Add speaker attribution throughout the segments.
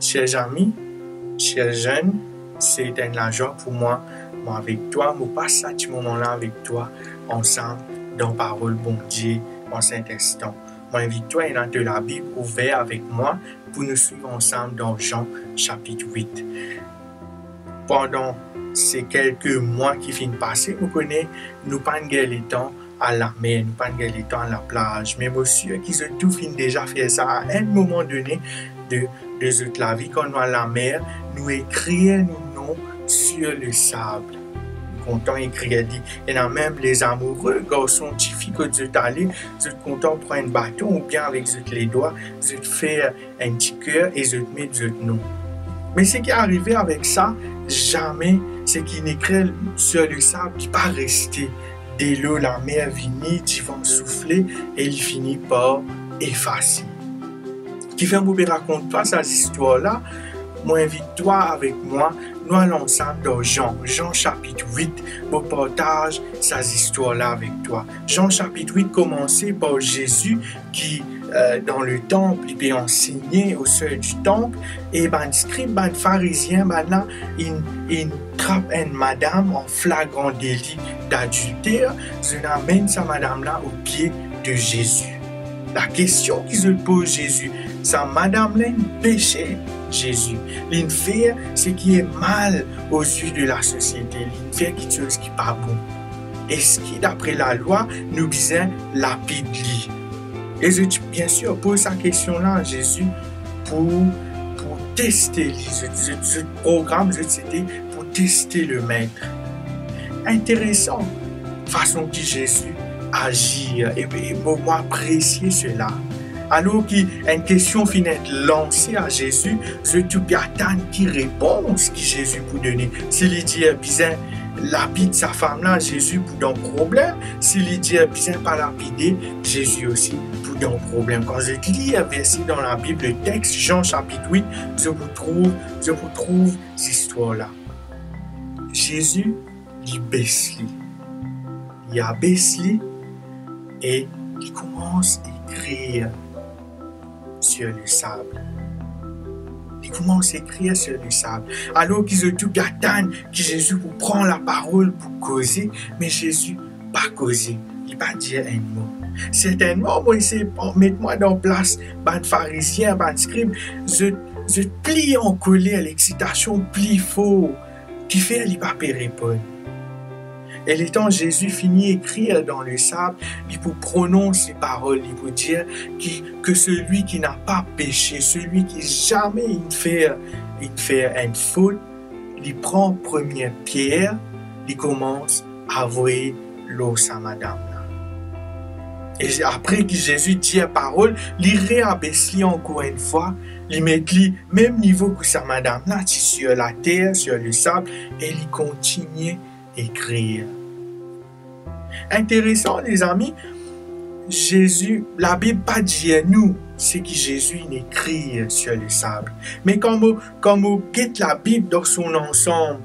Speaker 1: Chers amis, chers jeunes, c'est un joie pour moi avec toi, je passe ce moment-là avec toi, ensemble, dans la parole bon Dieu, en Saint-Instant. Je m'invite toi à entrer la Bible ouverte avec moi pour nous suivre ensemble dans Jean chapitre 8. Pendant ces quelques mois qui viennent passer, vous connaissez, nous pas le temps à la mer, nous pas le temps à la plage, mais monsieur qui se tout fin déjà faire ça à un moment donné de la vie quand nous à la mer, nous écrions nos noms sur le sable. Content écrire dit, et là même les amoureux, garçons, petites filles que vous êtes allés, vous êtes content de prendre un bâton ou bien avec les doigts, vous êtes fait un petit cœur et vous êtes mis votre nom. Mais ce qui est arrivé avec ça, jamais ce qui n'écrit sur le sable qui pas rester. Dès l'eau, la mer vient, du vent souffler et il finit par effacer. Qui fait que je raconte toi cette histoire-là, moi invite toi avec moi, nous allons ensemble dans Jean chapitre 8, pour partage ces histoires-là avec toi. Jean chapitre 8 commencé par Jésus qui, dans le temple, il peut enseigner au seuil du temple, et les scribes, les pharisiens, maintenant, ils trappent une madame en flagrant délit d'adultère, ils amènent cette madame-là au pied de Jésus. La question qu'ils se posent Jésus, sa madame-là péché Jésus. Il fait ce qui est mal aux yeux de la société. Il fait quelque chose qui n'est pas bon. Et ce qui, d'après la loi, nous disait lapide-lui. Et je, bien sûr, pose cette question-là à Jésus pour tester lui. Ce programme, c'était pour tester le maître. Intéressant, façon que Jésus agit. Et moi, apprécier cela. Alors qu'une question finit lancée à Jésus, je peux attendre qui réponse que Jésus peut donner. S'il dit bien lapide sa femme-là, Jésus peut un problème. S'il dit bien pas lapider, Jésus aussi peut un problème. Quand je lis un verset dans la Bible, le texte, Jean chapitre 8, je vous trouve cette histoire-là. Jésus, il baisse lui. Il abaisse lui et il commence à écrire sur le sable. Il commence à écrire sur le sable. Alors qu'ils ont tout attendent que Jésus vous prend la parole pour causer, mais Jésus pas causé. il va dire un mot. Certainement, moi, c'est mettre-moi dans place, ban pharisien, ban scribe, je plie en colère, l'excitation plie faux, qui fait, il va pas répondre. Et l'étant Jésus finit écrire dans le sable, il peut prononcer ces paroles, il peut dire que celui qui n'a pas péché, celui qui jamais il fait une faute, il prend première pierre, il commence à voir l'eau à madame. Et après que Jésus dit la parole, il réabaisse encore une fois, il met le même niveau que sa madame là, sur la terre, sur le sable, et il continue écrire. Intéressant les amis, Jésus, la Bible pas dit à nous ce que Jésus écrit sur le sable. Mais quand on guette la Bible dans son ensemble,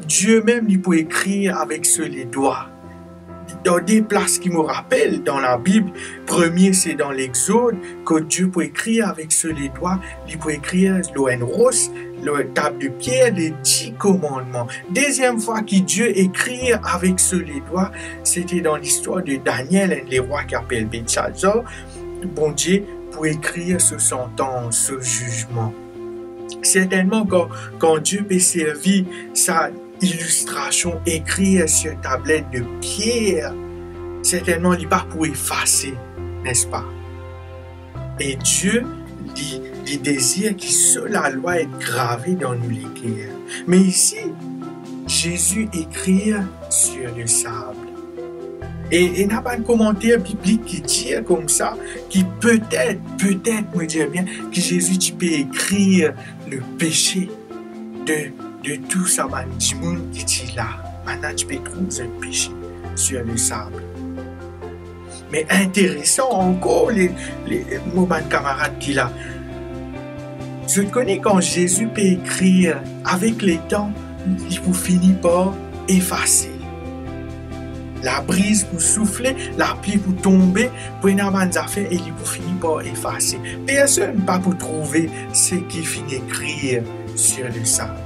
Speaker 1: Dieu même il peut écrire avec les doigts. Dans des places qui me rappellent dans la Bible, premier c'est dans l'Exode, que Dieu peut écrire avec les doigts, il peut écrire l'ON rose, le table de pierre, les 10 commandements. Deuxième fois que Dieu écrit avec les doigts, c'était dans l'histoire de Daniel, un des rois qui appelle Belshazzar. Bon Dieu pour écrire ce sentence, ce jugement. Certainement quand Dieu peut servir sa illustration écrite sur tablette de pierre, certainement il pas pour effacer, n'est-ce pas? Et Dieu il désire que seule la loi est gravée dans nous les cœurs. Mais ici, Jésus écrit sur le sable. Et il n'y a pas de commentaire biblique qui dit comme ça, qui peut-être me dit bien que Jésus tu peux écrire le péché de tout ça, du monde qui est là. Maintenant, tu peux trouver un péché sur le sable. Mais intéressant encore, les moments de camarades qui là. Je connais quand Jésus peut écrire, avec les temps, il vous finit par effacer. La brise pour souffler, la pluie pour tomber, pour une affaire et il vous finit par effacer. Personne pas pour trouver ce qui finit d'écrire sur le sable.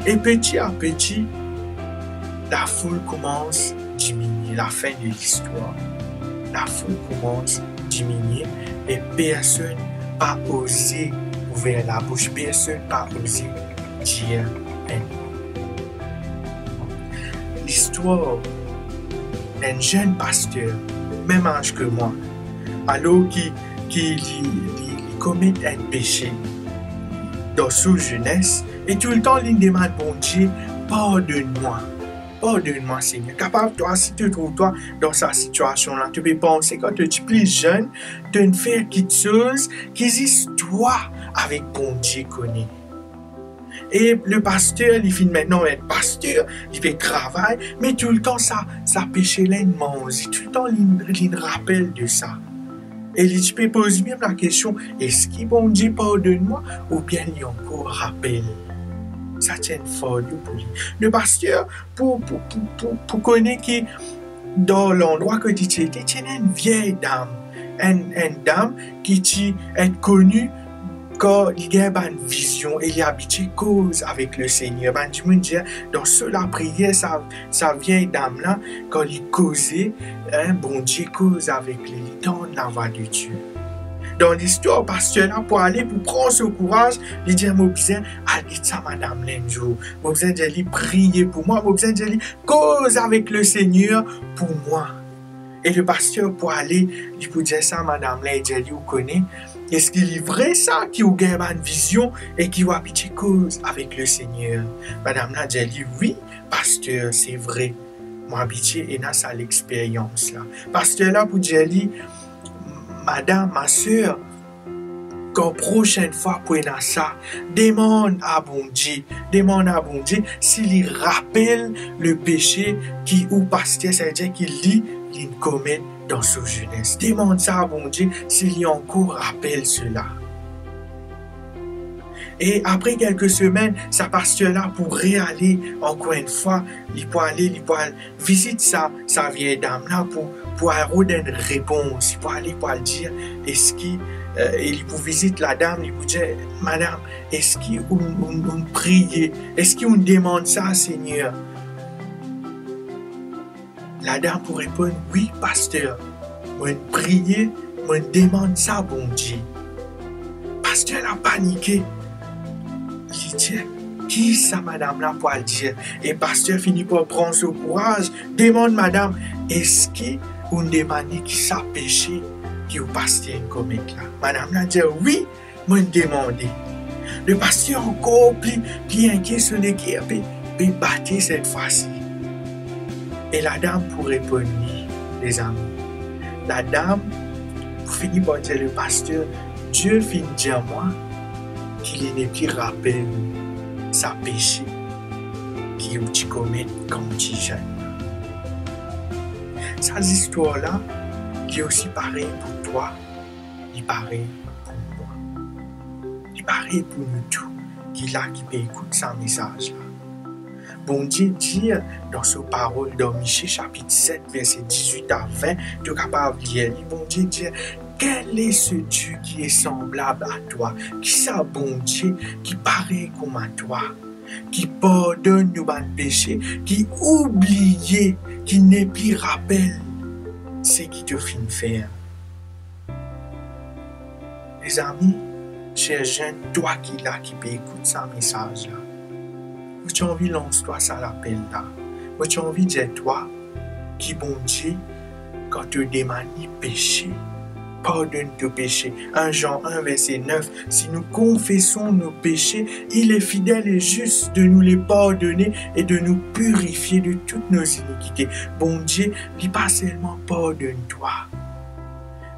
Speaker 1: Et petit à petit, la foule commence à diminuer, la fin de l'histoire. La foule commence à diminuer et personne n'a osé ouvrir la bouche, personne n'a osé dire un mot. L'histoire d'un jeune pasteur, même âge que moi, alors qu'il commet un péché dans sa jeunesse, et tout le temps, il demande, bon Dieu, pardonne-moi. Pardonne-moi, Seigneur. Capable, toi, si tu trouves toi dans cette situation-là, tu peux penser quand tu es plus jeune, de ne faire quelque chose qui existe toi avec bon Dieu connu. Et le pasteur, il finit maintenant être pasteur, il fait travail, mais tout le temps, ça péché l'immense. Tout le temps, il rappelle de ça. Et tu peux poser même la question, est-ce que bon Dieu pardonne-moi ou bien il y a encore rappel? Ça tient fort pour lui. Le pasteur, pour connaître que dans l'endroit que tu étais, tu es une vieille dame. Une dame qui est connue quand il y a une vision et il est habitué cause avec le Seigneur. Du monde dire, dans la prière, sa vieille dame-là, quand il causait, bon Dieu cause avec lui, dans la voix de Dieu. Dans l'histoire, pasteur là, pour aller, pour prendre ce courage, il dit, moi, besoin, allez, ça, madame, l'enjour. Moi, besoin d'aller prier pour moi. Moi, besoin d'aller cause avec le Seigneur pour moi. Et le pasteur, pour aller, il peut dire ça, madame, là, il dit, vous connaissez, est-ce qu'il est vrai ça, qui vous gagne une vision et qui vous habite cause avec le Seigneur? Madame là, dit, oui, pasteur, c'est vrai. Moi, habitué et n'a ça l'expérience là. Pasteur là, pour dire, madame, ma soeur, quand prochaine fois pour ça, demande à bon Dieu s'il rappelle le péché qui ou pasteur, ça veut dire qu'il lit, il commet dans sa jeunesse. Demande ça à bon Dieu s'il y a encore rappelle cela. Et après quelques semaines, sa pasteur-là pourrait aller encore une fois, il peut visiter sa vieille dame-là pour avoir une réponse. Il peut aller pour dire, est-ce qu'il peut visiter la dame, il peut dire, madame, est-ce qu'on prie, est-ce qu'on demande ça, Seigneur? La dame pour répondre, oui, pasteur. Moi, prier, moi, demande ça, bon Dieu. Pasteur a paniqué. Il dit, qui ça, madame, là, pour le dire? Et pasteur finit par prendre ce courage, demande, madame, est-ce que vous demandez qui ça péché qui vous pasteur commet là? Madame là dit, oui, moi, demandé. Le pasteur encore plus inquiet sur les guerres, puis battre cette fois-ci. Et la dame pour répondre, les amis. La dame, pour finir par dire le pasteur, Dieu finit dire moi qu'il n'est plus rappelle sa péché qui tu commets comme petit jeune. Cette histoire-là, qui est aussi pareil pour toi, il est pareil pour moi. Il est pareil pour nous tous, qui là qui peut écouter ce message-là. Bon Dieu dit dans sa parole dans Michée chapitre 7, verset 18 à 20, tu es capable de lire. Bon Dieu dit, quel est ce Dieu qui est semblable à toi? Qui ça, bon Dieu, qui paraît comme à toi? Qui pardonne nos péchés, qui oublie, qui n'est plus rappelle ce qui te fait faire. Les amis, chers jeunes, toi qui là, qui peut écouter ce message-là, tu as envie de lancer toi ça l'appel là. Tu as envie de dire toi qui bon Dieu quand tu demandes péché, pardonne tes péchés. 1 Jean 1 verset 9, si nous confessons nos péchés, il est fidèle et juste de nous les pardonner et de nous purifier de toutes nos iniquités. Bon Dieu, il pas seulement pardonne-toi,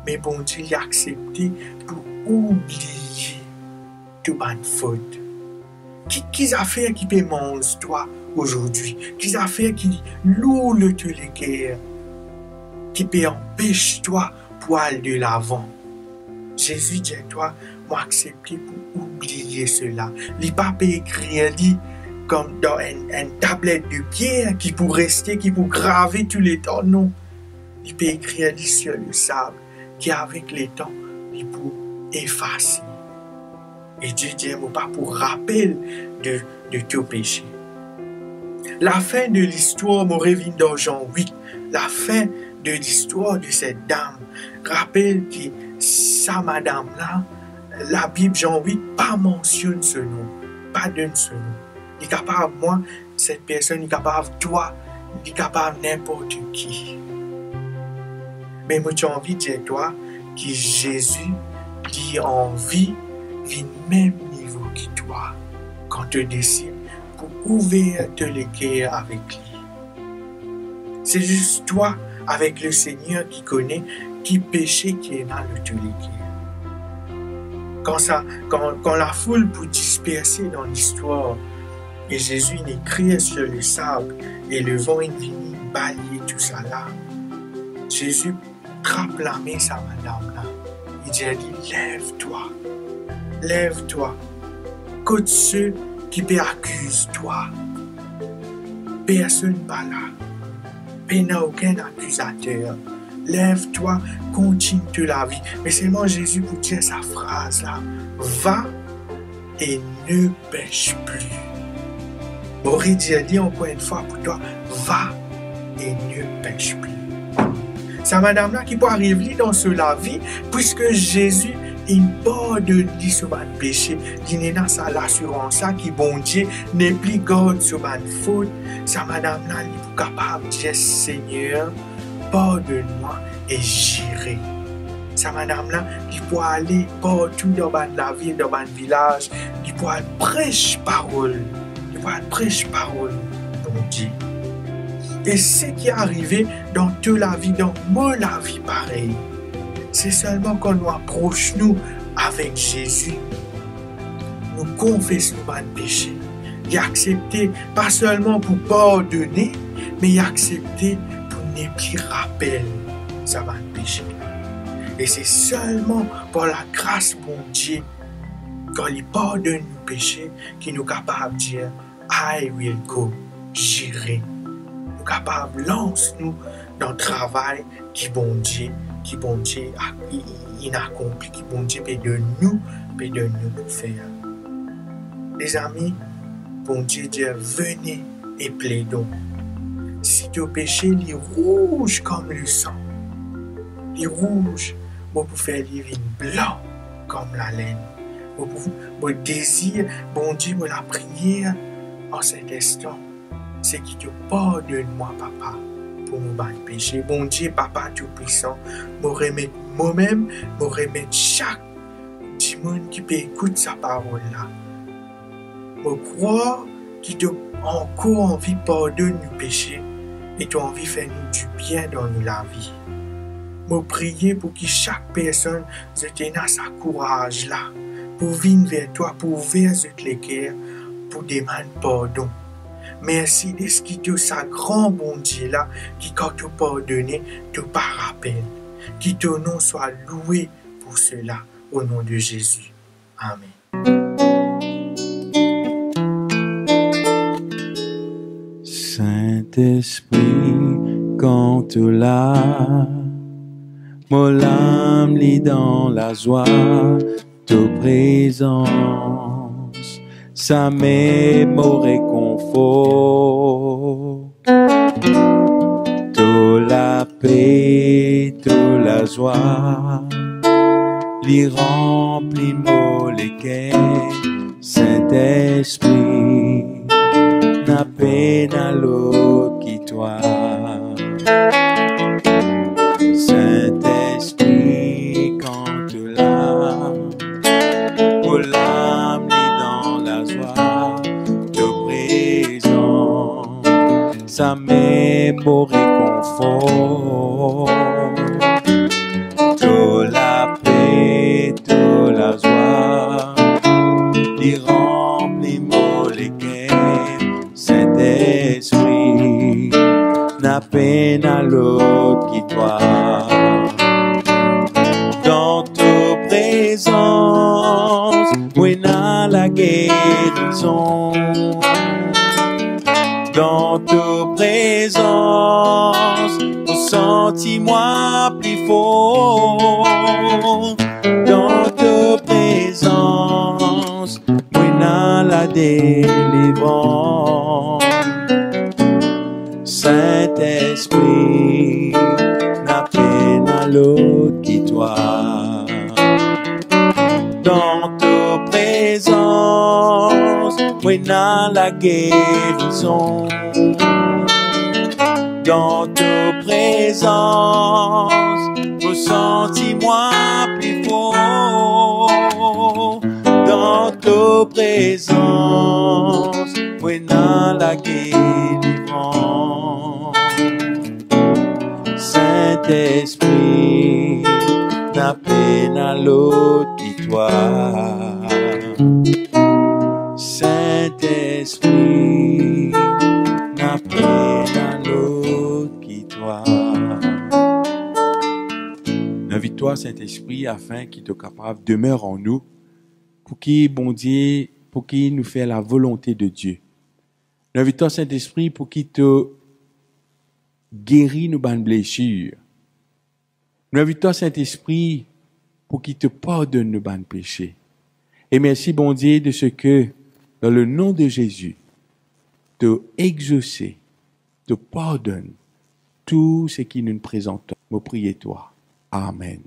Speaker 1: mais bon Dieu il a accepté pour oublier toute bonne faute. Qui a fait qui peut manger toi aujourd'hui? Qui a fait qui loue le te les cœurs? Qui peut empêcher toi pour aller de l'avant? Jésus dit toi, moi accepter pour oublier cela. Il pas écrire dit comme dans une tablette de pierre qui pour rester, qui pour graver tous les temps. Non. Il peut écrire dit sur le sable qui avec les temps, il pour effacer. Et Dieu dit, pas pour rappel de tout péché. La fin de l'histoire me revient dans Jean 8. La fin de l'histoire de cette dame. Rappelle que sa madame-là, la Bible Jean 8, pas mentionne ce nom. Pas donne ce nom. Il est capable, moi, cette personne, il est capable, toi, il est capable n'importe qui. Mais moi, j'ai envie de dire, toi, que Jésus, il a envie du même niveau que toi quand tu décides pour ouvrir les cœurs avec lui. C'est juste toi avec le Seigneur qui connaît qui péché qui est dans le tous les cœurs. Quand la foule pour disperser dans l'histoire et Jésus écrit sur le sable et le vent est venu balayer tout ça là, Jésus trappe la main sa madame là. Il dit lève-toi. Lève-toi, contre ceux qui t'accusent toi. Personne pas là. Il n'y a aucun accusateur. Lève-toi, continue la vie. Mais seulement Jésus pour dire sa phrase là. Va et ne pêche plus. Aurait dit encore une fois pour toi, va et ne pêche plus. C'est madame là qui peut arriver dans la vie puisque Jésus il pardonne sur mon péché. Il n'est pas ça l'assurance qui bon Dieu n'est plus garde sur ma faute. Ça madame là il est capable de dire Seigneur pardonne-moi et j'irai. Ça madame là il peut aller partout dans la ville, dans le village. Il peut prêcher parole. Il peut prêcher parole bon Dieu. Et ce qui est arrivé dans toute la vie, dans la vie pareil. C'est seulement quand nous approchons avec Jésus, nous confessons nos péchés. Il a accepté, pas seulement pour pardonner, mais il a accepté pour ne plus rappeler sa péché. Et c'est seulement par la grâce de Dieu, quand il pardonne nos péchés, qu'il est capable de dire I will go, j'irai. Nous sommes capables de lancer nous dans le travail qui bon Dieu il accomplit, qui bon Dieu peut de nous pour faire. Les amis, bon Dieu dit venez et plaidons. si ton péché est rouge comme le sang, il est rouge, moi pour faire les vignes blanc comme la laine. Mon désir, bon Dieu, la prière en cet instant, c'est qu'il te pardonne moi, papa, pour mon bas péché. Bon Dieu, papa tout-puissant, me remettre moi-même, me remettre chaque monde qui peut écouter sa parole là. Me croire qu'il t'a encore envie de pardonner nos péchés et tu as envie de faire nous du bien dans la vie. Me prier pour que chaque personne se tienne à sa courage là, pour venir vers toi, pour ouvrir les cœurs, pour demander pardon. Merci de ce qui te sa grand bon Dieu là, qui quand tu pardonné, te pas rappel. Que ton nom soit loué pour cela, au nom de Jésus. Amen.
Speaker 2: Saint-Esprit, quand tu l'as, mon âme lit dans la joie, ta présence, ça m'est mon réconfort. De la paix, de la joie, lui remplit mon cœur, Saint-Esprit, n'a peine à l'autre qui toi. Saint-Esprit, quand tu l'as, pour l'âme dans la joie de présence, ça met mon réconfort. De la paix, de la joie, il remplit mon cœur, Saint-Esprit, n'a peine à l'autre qui toi. Dans ta présence, oui, dans la guérison. Dans ta présence, senti-moi plus fort. Dans ta présence, oui, dans la délivrance. Saint-Esprit, n'a peine à l'autre qui toi. Dans ta présence, oui, dans la guérison. Dans ta présence, ressentis-moi plus fort. Dans ta présence, oui, dans la délivrance. Saint-Esprit, n'a peine à l'autre qui toi. Saint-Esprit, n'a peine à l'autre qui toi. Invite-toi, Saint-Esprit, afin qu'il soit capable de demeurer en nous, pour qu'il, bon Dieu, pour qu'il nous fasse la volonté de Dieu. Invite-toi, Saint-Esprit, pour qu'il te guérit nos bonnes blessures. Invite-toi, Saint-Esprit, pour qu'il te pardonne nos bonnes péchés. Et merci, bon Dieu, de ce que, dans le nom de Jésus, te exaucer, te pardonne tout ce qui nous présente. Me priez toi. Amen.